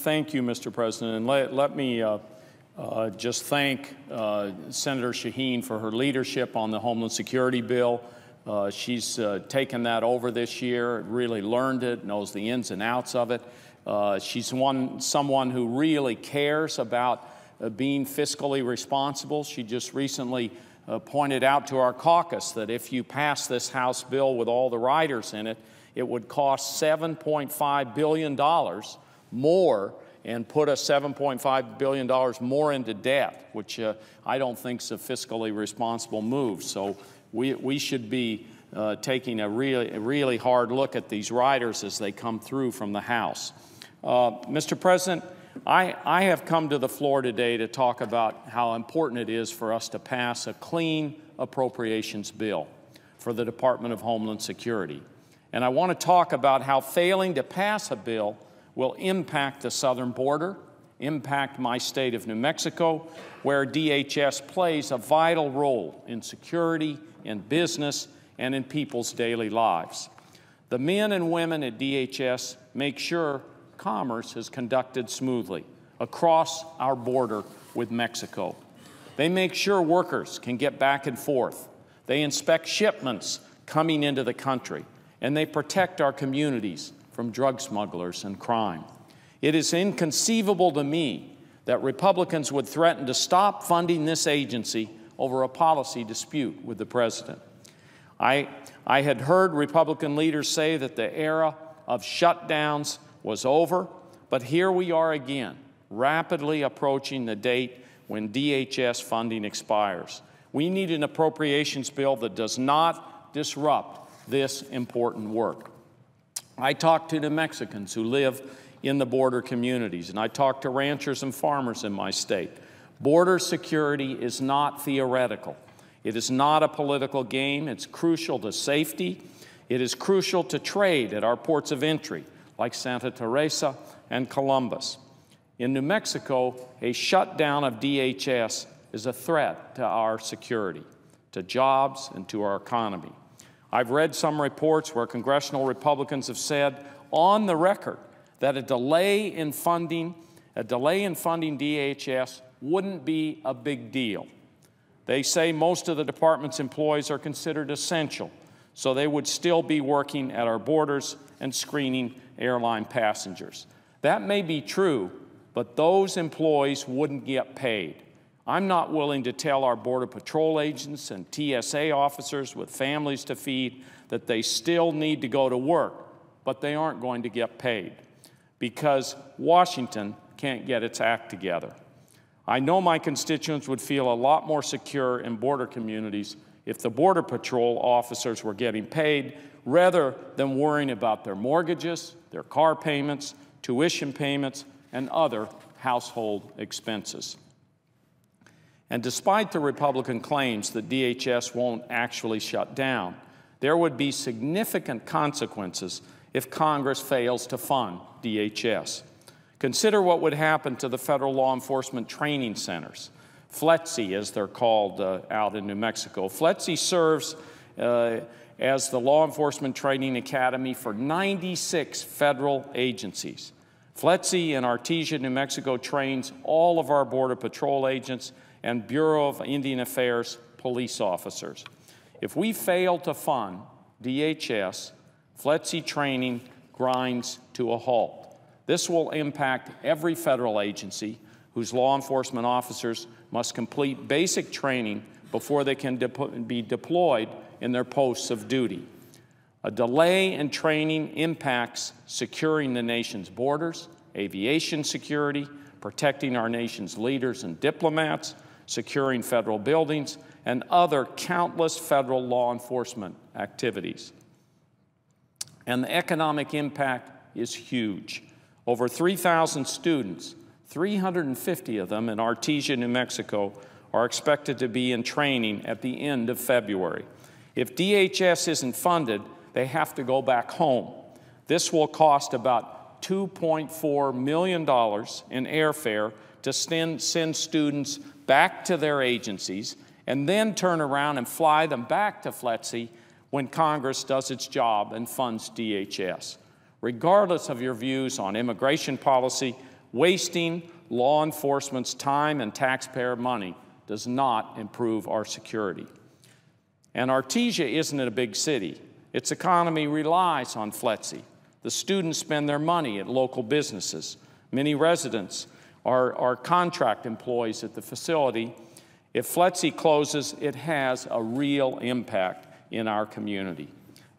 Thank you, Mr. President. And let me just thank Senator Shaheen for her leadership on the Homeland Security bill. She's taken that over this year, really learned it, knows the ins and outs of it. She's someone who really cares about being fiscally responsible. She just recently pointed out to our caucus that if you pass this House bill with all the riders in it, it would cost $7.5 billion more and put us $7.5 billion more into debt, which I don't think is a fiscally responsible move. So we should be taking a really hard look at these riders as they come through from the House. Mr. President, I have come to the floor today to talk about how important it is for us to pass a clean appropriations bill for the Department of Homeland Security. And I want to talk about how failing to pass a bill will impact the southern border, impact my state of New Mexico, where DHS plays a vital role in security, in business, and in people's daily lives. The men and women at DHS make sure commerce is conducted smoothly across our border with Mexico. They make sure workers can get back and forth. They inspect shipments coming into the country, and they protect our communities from drug smugglers and crime. It is inconceivable to me that Republicans would threaten to stop funding this agency over a policy dispute with the President. I had heard Republican leaders say that the era of shutdowns was over, but here we are again, rapidly approaching the date when DHS funding expires. We need an appropriations bill that does not disrupt this important work. I talk to New Mexicans who live in the border communities, and I talk to ranchers and farmers in my state. Border security is not theoretical. It is not a political game. It's crucial to safety. It is crucial to trade at our ports of entry, like Santa Teresa and Columbus. In New Mexico, a shutdown of DHS is a threat to our security, to jobs, and to our economy. I've read some reports where congressional Republicans have said on the record that a delay in funding DHS wouldn't be a big deal. They say most of the department's employees are considered essential, so they would still be working at our borders and screening airline passengers. That may be true, but those employees wouldn't get paid. I'm not willing to tell our Border Patrol agents and TSA officers with families to feed that they still need to go to work, but they aren't going to get paid because Washington can't get its act together. I know my constituents would feel a lot more secure in border communities if the Border Patrol officers were getting paid rather than worrying about their mortgages, their car payments, tuition payments, and other household expenses. And despite the Republican claims that DHS won't actually shut down, there would be significant consequences if Congress fails to fund DHS. Consider what would happen to the federal law enforcement training centers, FLETC as they're called out in New Mexico. FLETC serves as the law enforcement training academy for 96 federal agencies. FLETC in Artesia, New Mexico trains all of our Border Patrol agents and Bureau of Indian Affairs police officers. If we fail to fund DHS, FLETC training grinds to a halt. This will impact every federal agency whose law enforcement officers must complete basic training before they can be deployed in their posts of duty. A delay in training impacts securing the nation's borders, aviation security, protecting our nation's leaders and diplomats, securing federal buildings, and other countless federal law enforcement activities. And the economic impact is huge. Over 3,000 students, 350 of them in Artesia, New Mexico, are expected to be in training at the end of February. If DHS isn't funded, they have to go back home. This will cost about $2.4 million in airfare to send students back to their agencies and then turn around and fly them back to FLETC when Congress does its job and funds DHS. Regardless of your views on immigration policy, Wasting law enforcement's time and taxpayer money does not improve our security. And Artesia isn't a big city. Its economy relies on FLETC. The students spend their money at local businesses. Many residents are contract employees at the facility. If FLETC closes, it has a real impact in our community.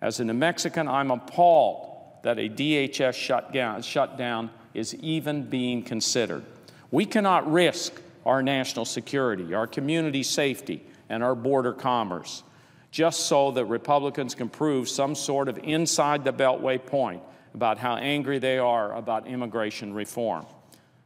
As a New Mexican, I'm appalled that a DHS shutdown is even being considered. We cannot risk our national security, our community safety, and our border commerce just so that Republicans can prove some sort of inside the Beltway point about how angry they are about immigration reform.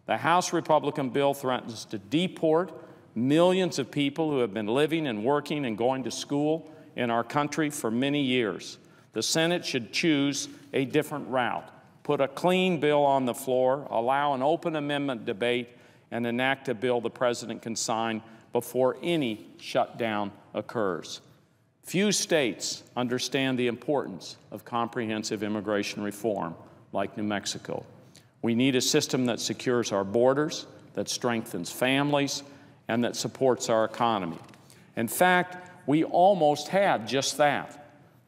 The House Republican bill threatens to deport millions of people who have been living and working and going to school in our country for many years. The Senate should choose a different route, put a clean bill on the floor, allow an open amendment debate, and enact a bill the President can sign before any shutdown occurs. Few states understand the importance of comprehensive immigration reform like New Mexico. We need a system that secures our borders, that strengthens families, and that supports our economy. In fact, we almost had just that.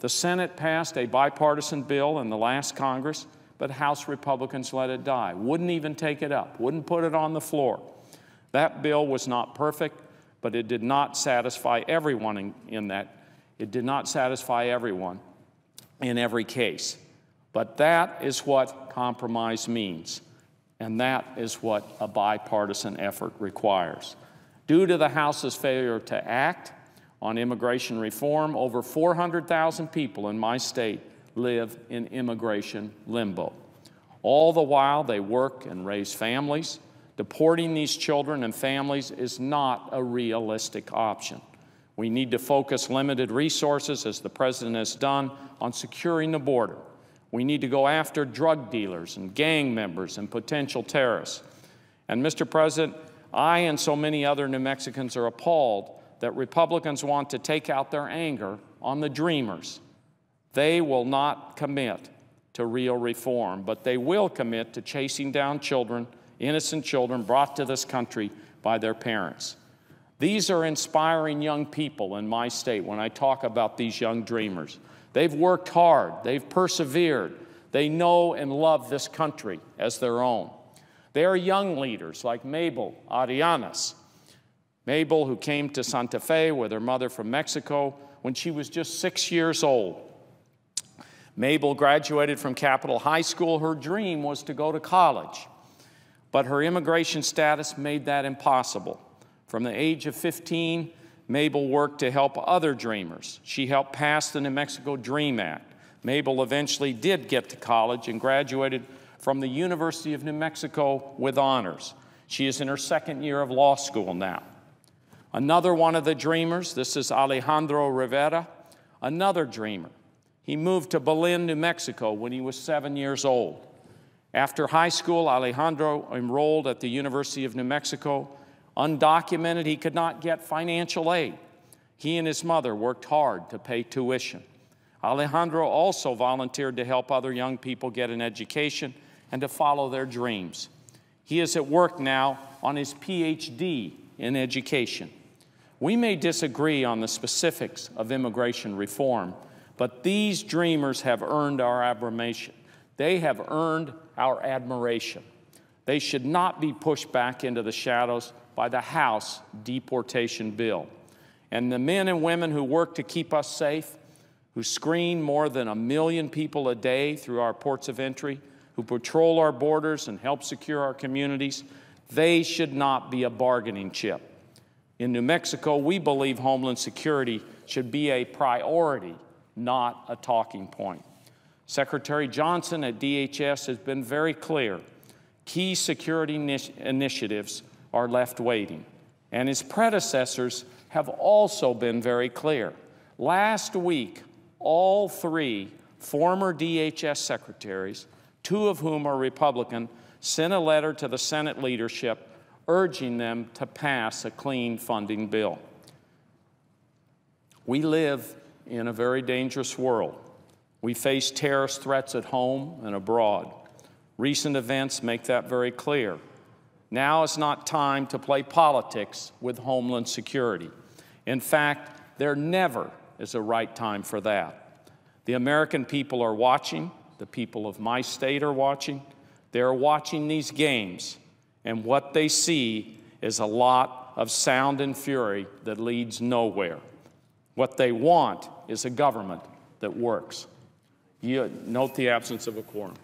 The Senate passed a bipartisan bill in the last Congress, but House Republicans let it die, wouldn't even take it up, wouldn't put it on the floor. That bill was not perfect, but it did not satisfy everyone It did not satisfy everyone in every case. But that is what compromise means, and that is what a bipartisan effort requires. Due to the House's failure to act on immigration reform, over 400,000 people in my state live in immigration limbo. All the while they work and raise families. Deporting these children and families is not a realistic option. We need to focus limited resources, as the President has done, on securing the border. We need to go after drug dealers and gang members and potential terrorists. And Mr. President, I and so many other New Mexicans are appalled that Republicans want to take out their anger on the dreamers. They will not commit to real reform, but they will commit to chasing down children, innocent children brought to this country by their parents. These are inspiring young people in my state when I talk about these young dreamers. They've worked hard, they've persevered, they know and love this country as their own. They are young leaders like Mabel Arianes. Mabel, who came to Santa Fe with her mother from Mexico when she was just 6 years old. Mabel graduated from Capitol High School. Her dream was to go to college, but her immigration status made that impossible. From the age of 15, Mabel worked to help other dreamers. She helped pass the New Mexico Dream Act. Mabel eventually did get to college and graduated from the University of New Mexico with honors. She is in her second year of law school now. Another one of the dreamers, this is Alejandro Rivera, another dreamer. He moved to Belen, New Mexico when he was 7 years old. After high school, Alejandro enrolled at the University of New Mexico. Undocumented, he could not get financial aid. He and his mother worked hard to pay tuition. Alejandro also volunteered to help other young people get an education and to follow their dreams. He is at work now on his PhD in education. We may disagree on the specifics of immigration reform, but these dreamers have earned our admiration. They have earned our admiration. They should not be pushed back into the shadows by the House deportation bill. And the men and women who work to keep us safe, who screen more than 1 million people a day through our ports of entry, who patrol our borders and help secure our communities, they should not be a bargaining chip. In New Mexico, we believe Homeland Security should be a priority, not a talking point. Secretary Johnson at DHS has been very clear. Key security initiatives are left waiting, and his predecessors have also been very clear. Last week, all 3 former DHS secretaries, 2 of whom are Republican, sent a letter to the Senate leadership urging them to pass a clean funding bill. We live in a very dangerous world. We face terrorist threats at home and abroad. Recent events make that very clear. Now is not time to play politics with Homeland Security. In fact, there never is a right time for that. The American people are watching. The people of my state are watching. They're watching these games, and what they see is a lot of sound and fury that leads nowhere. What they want is a government that works. You note the absence of a quorum.